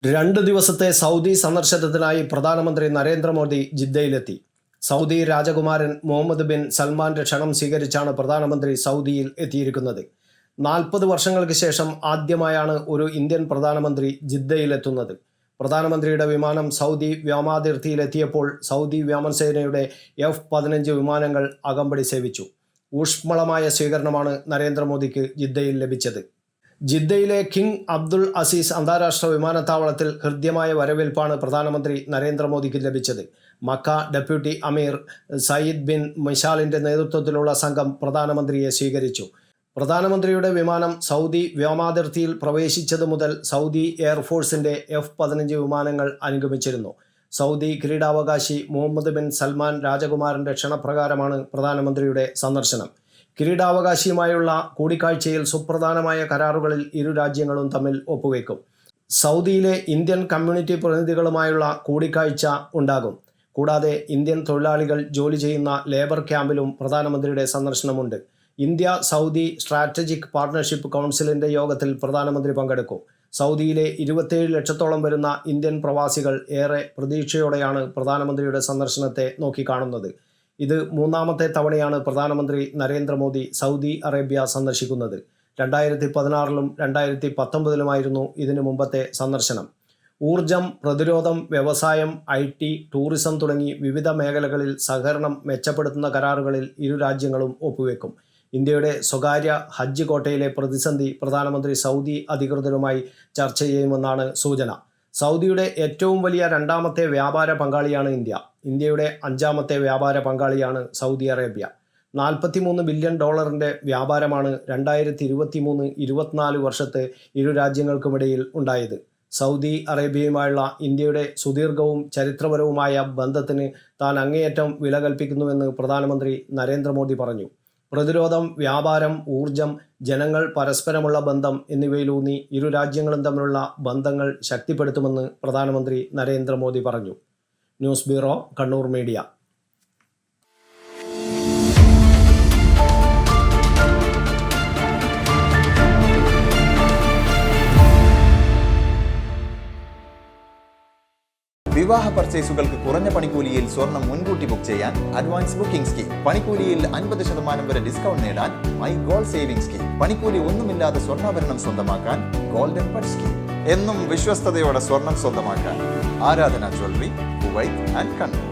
2 ദിവസത്തെ സൗദി സന്ദർശനത്തിനായി പ്രധാനമന്ത്രി നരേന്ദ്രമോദി ജിദ്ദയിലെത്തി. സൗദി രാജകുമാരൻ മുഹമ്മദ് ബിൻ സൽമാന്റെ ക്ഷണം സ്വീകരിച്ചാണ് പ്രധാനമന്ത്രി സൗദിയിൽ എത്തിയിരിക്കുന്നത്. 40 വർഷങ്ങൾക്ക് ശേഷം ആദ്യമായാണ് ഒരു ഇന്ത്യൻ പ്രധാനമന്ത്രി ജിദ്ദയിലെത്തുന്നത്. പ്രധാനമന്ത്രിയുടെ വിമാനം സൗദി വ്യോമാതിർത്തിയിലെത്തിയപ്പോൾ സൗദി വ്യോമസേനയുടെ F-15 വിമാനങ്ങൾ അകമ്പടി സേവിച്ചു. ഊഷ്മളമായ സ്വീകരണമാണ് നരേന്ദ്രമോദിക്ക് ജിദ്ദയിൽ ലഭിച്ചത്. ജിദ്ദയിലെ കിങ് അബ്ദുൾ അസീസ് അന്താരാഷ്ട്ര വിമാനത്താവളത്തിൽ ഹൃദ്യമായ വരവേൽപ്പാണ് പ്രധാനമന്ത്രി നരേന്ദ്രമോദിക്ക് ലഭിച്ചത്. മക്ക ഡെപ്യൂട്ടി അമീർ സയ്യിദ് ബിൻ മിഷാലിൻ്റെ നേതൃത്വത്തിലുള്ള സംഘം പ്രധാനമന്ത്രിയെ സ്വീകരിച്ചു. പ്രധാനമന്ത്രിയുടെ വിമാനം സൗദി വ്യോമാതിർത്തിയിൽ പ്രവേശിച്ചതു മുതൽ സൗദി എയർഫോഴ്സിൻ്റെ F-15 വിമാനങ്ങൾ അനുഗമിച്ചിരുന്നു. സൗദി കിരീടാവകാശി മുഹമ്മദ് ബിൻ സൽമാൻ രാജകുമാരൻ്റെ ക്ഷണപ്രകാരമാണ് പ്രധാനമന്ത്രിയുടെ സന്ദർശനം. കിരീടാവകാശിയുമായുള്ള കൂടിക്കാഴ്ചയിൽ സുപ്രധാനമായ കരാറുകളിൽ ഇരു രാജ്യങ്ങളും തമ്മിൽ ഒപ്പുവെക്കും. സൗദിയിലെ ഇന്ത്യൻ കമ്മ്യൂണിറ്റി പ്രതിനിധികളുമായുള്ള കൂടിക്കാഴ്ച ഉണ്ടാകും. കൂടാതെ ഇന്ത്യൻ തൊഴിലാളികൾ ജോലി ചെയ്യുന്ന ലേബർ ക്യാമ്പിലും പ്രധാനമന്ത്രിയുടെ സന്ദർശനമുണ്ട്. ഇന്ത്യ സൗദി സ്ട്രാറ്റജിക് പാർട്ണർഷിപ്പ് കൗൺസിലിൻ്റെ യോഗത്തിൽ പ്രധാനമന്ത്രി പങ്കെടുക്കും. സൗദിയിലെ 27 ലക്ഷത്തോളം വരുന്ന ഇന്ത്യൻ പ്രവാസികൾ ഏറെ പ്രതീക്ഷയോടെയാണ് പ്രധാനമന്ത്രിയുടെ സന്ദർശനത്തെ നോക്കിക്കാണുന്നത്. ഇത് 3ാമത്തെ തവണയാണ് പ്രധാനമന്ത്രി നരേന്ദ്രമോദി സൗദി അറേബ്യ സന്ദർശിക്കുന്നത്. 2016-ലും 2019-ലുമായിരുന്നു ഇതിനു മുമ്പത്തെ സന്ദർശനം. ഊർജം, പ്രതിരോധം, വ്യവസായം, IT, ടൂറിസം തുടങ്ങി വിവിധ മേഖലകളിൽ സഹകരണം മെച്ചപ്പെടുത്തുന്ന കരാറുകളിൽ ഇരു രാജ്യങ്ങളും ഒപ്പുവെക്കും. ഇന്ത്യയുടെ സ്വകാര്യ ഹജ്ജ് കോട്ടയിലെ പ്രതിസന്ധി പ്രധാനമന്ത്രി സൗദി അധികൃതരുമായി ചർച്ച ചെയ്യുമെന്നാണ് സൂചന. സൗദിയുടെ ഏറ്റവും വലിയ 2ാമത്തെ വ്യാപാര പങ്കാളിയാണ് ഇന്ത്യ. ഇന്ത്യയുടെ 5ാമത്തെ വ്യാപാര പങ്കാളിയാണ് സൗദി അറേബ്യ. $43 ബില്യൺ വ്യാപാരമാണ് 2023-24 വർഷത്തെ ഇരു രാജ്യങ്ങൾക്കുമിടയിൽ ഉണ്ടായത്. സൗദി അറേബ്യയുമായുള്ള ഇന്ത്യയുടെ സുദീർഘവും ചരിത്രപരവുമായ ബന്ധത്തിന് താൻ അങ്ങേയറ്റം വില കൽപ്പിക്കുന്നുവെന്ന് പ്രധാനമന്ത്രി നരേന്ദ്രമോദി പറഞ്ഞു. പ്രതിരോധം, വ്യാപാരം, ഊർജം, ജനങ്ങൾ, പരസ്പരമുള്ള ബന്ധം എന്നിവയിലൂന്നി ഇരു രാജ്യങ്ങളും തമ്മിലുള്ള ബന്ധങ്ങൾ ശക്തിപ്പെടുത്തുമെന്ന് പ്രധാനമന്ത്രി നരേന്ദ്രമോദി പറഞ്ഞു. News bureau, Kannur media. വിവാഹ പർച്ചേസുകൾക്ക് കുറഞ്ഞ പണിക്കൂലിയിൽ സ്വർണം മുൻകൂട്ടി ബുക്ക് ചെയ്യാൻ അഡ്വാൻസ് ബുക്കിംഗ് സ്കീം. പണിക്കൂലിയിൽ 50% വരെ ഡിസ്കൗണ്ട് നേടാൻ മൈ ഗോൾഡ് സേവിംഗ് സ്കീം. പണിക്കൂലി ഒന്നുമില്ലാതെ സ്വർണ്ണാഭരണം സ്വന്തമാക്കാൻ ഗോൾഡൻ ബഡ് സ്കീം. എന്നും വിശ്വസ്തയോടെ സ്വർണം സ്വന്തമാക്കാൻ ആരാധന ജ്വല്ലറി, കുവൈറ്റ് ആൻഡ് കണ്ണൂർ.